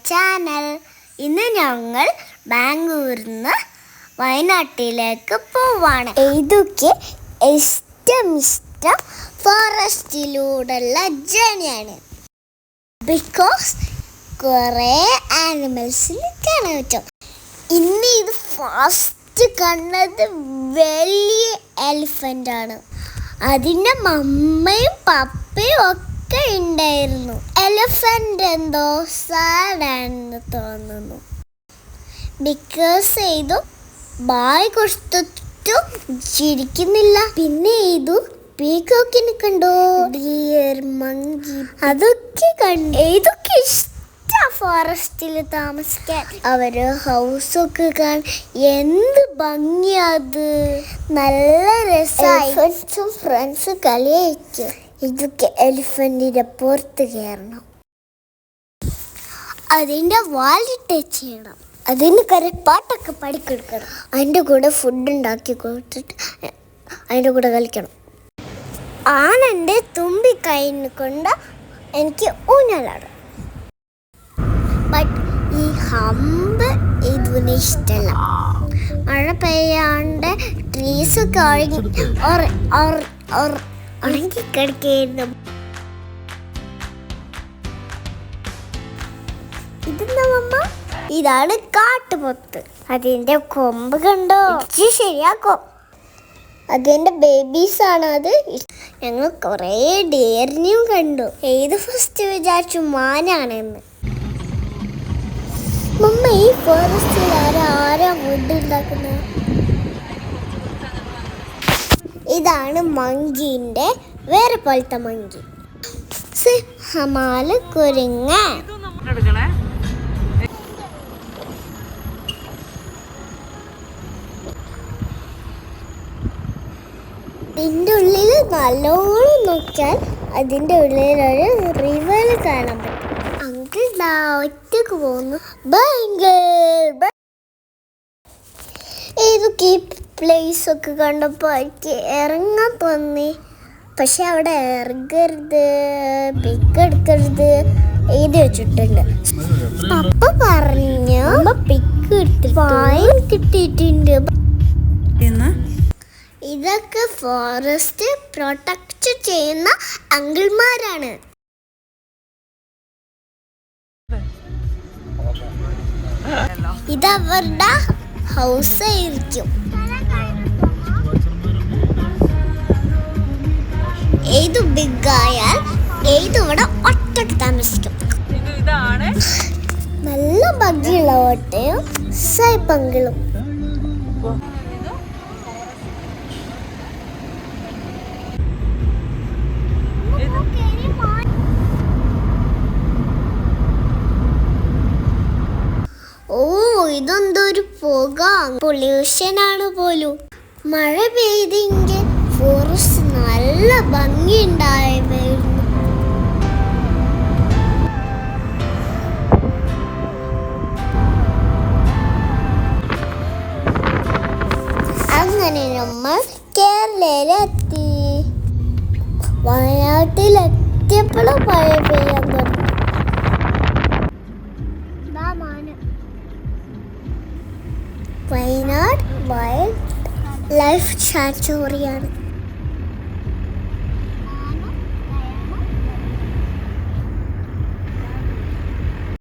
Channel. ഇന്ന് ഞങ്ങൾ ബാംഗ്ലൂരിൽ നിന്ന് വയനാട്ടിലേക്ക് പോവാണ്. ഇതൊക്കെ ഇഷ്ടം ഫോറസ്റ്റിലൂടെയുള്ള ജേണിയാണ്. ബിക്കോസ് കുറേ ആനിമൽസിന് കാണാൻ പറ്റും. ഇന്ന് ഇത് ഫസ്റ്റ് കണ്ടത് വലിയ എലിഫൻ്റ് ആണ്. അതിൻ്റെ മമ്മയും പപ്പയും ഒക്കെ ഉണ്ടായിരുന്നു. എലിഫൻ്റ് എന്തോ സാഡാണെന്ന് തോന്നുന്നു. ബിക്കോസ് ഇത് ബായ് കൊടുത്തിട്ടും ചിരിക്കുന്നില്ല. പിന്നെ ഇത് പീകോക്കിനെ കണ്ടോ, ഡിയർ മങ്കി, അതൊക്കെ കണ്ടു. ഇതൊക്കെ ഇഷ്ടം ഫോറസ്റ്റിൽ താമസിക്കാൻ. അവര് ഹൗസൊക്കെ കാണാൻ എന്ത് ഭംഗിയത്, നല്ല രസമായി. ഫ്രണ്ട്സ് കളിയായിരിക്കും. ഇതൊക്കെ എലിഫന്റിന്റെ പുറത്ത് കയറണം, അതിന്റെ വാലിൽ ടച്ച് ചെയ്യണം, അതിന് കുറെ പാട്ടൊക്കെ പഠിക്കെടുക്കണം, അതിൻ്റെ കൂടെ ഫുഡ് ഉണ്ടാക്കി കൊടുത്തിട്ട് അതിൻ്റെ കൂടെ കളിക്കണം. ആണെൻ്റെ തുമ്പിക്കൈനെ കൊണ്ട് എനിക്ക് ഊഞ്ഞാലാടും. ബട്ട് ഈ ഹമ്പ് ഇതിന് ഇഷ്ടമല്ല. മഴ പെയ്യാണ്ട് ട്രീസൊക്കെ ഉണങ്ങി കിടക്കുന്നു. ഇതെന്താ മമ്മ? ഇതാണ് കാട്ടുപോത്ത്. അതിൻ്റെ കൊമ്പ് കണ്ടോ, ശരിയാക്കും. അതിൻ്റെ ബേബീസാണ് അത്. ഞങ്ങൾ കുറേ ഡേറിനെയും കണ്ടു. ഏത് ഫസ്റ്റ് വിചാരിച്ചു മാനാണെന്ന്. മമ്മ, ഈ ഫോറസ്റ്റിൽ ആരാ ഫുഡ് ഉണ്ടാക്കുന്നത്? ഇതാണ് മങ്കീൻ്റെ വേറെ പോലത്തെ മങ്കി. സിംഹമാല് കുരങ്ങ. ഇതിൻ്റെ ഉള്ളിൽ നല്ലോണം നോക്കിയാൽ അതിൻ്റെ ഉള്ളിലൊരു റിവർ കാണാൻ പറ്റും. അങ്കിൾ ഒറ്റക്ക് പോകുന്നു. ഏതൊക്കെ പ്ലേസ് ഒക്കെ കണ്ടപ്പോൾ എനിക്ക് ഇറങ്ങാൻ തോന്നി. പക്ഷെ അവിടെ ഇറങ്ങരുത്, പിക്ക് എടുക്കരുത് എഴുതി വെച്ചിട്ടുണ്ട്. പപ്പ പറഞ്ഞു പിക്ക് എടുത്തിട്ട് ഫൈൻ കിട്ടിയിട്ടുണ്ട്. ഇതൊക്കെ ഫോറസ്റ്റ് പ്രൊട്ടക്റ്റ് ചെയ്യുന്ന അങ്കിൾമാരാണ്. ഇതവരുടെ ഹൗസ് ആയിരിക്കും. ഏത് ബിഗ് ആയാൽ ഏത് ഇവിടെ ഒറ്റക്ക് താമസിക്കും. നല്ല ഭംഗിയുള്ള ഓട്ടയും സൈപ്പങ്ങളും. ഓ, ഇതെന്തൊരു പുക, പൊല്യൂഷനാണ് പോലും. മഴ പെയ്തെങ്കിൽ ഫോറസ്റ്റ് നല്ല ഭംഗി ഉണ്ടായിരുന്നു. അങ്ങനെ നമ്മൾ കേരളയിലെത്തി. വയനാട്ടിലെത്തിയപ്പോഴും മഴ പെയ്യാൻ തുടങ്ങി. Wayanad wildlife സാങ്ച്വറിയാണ്.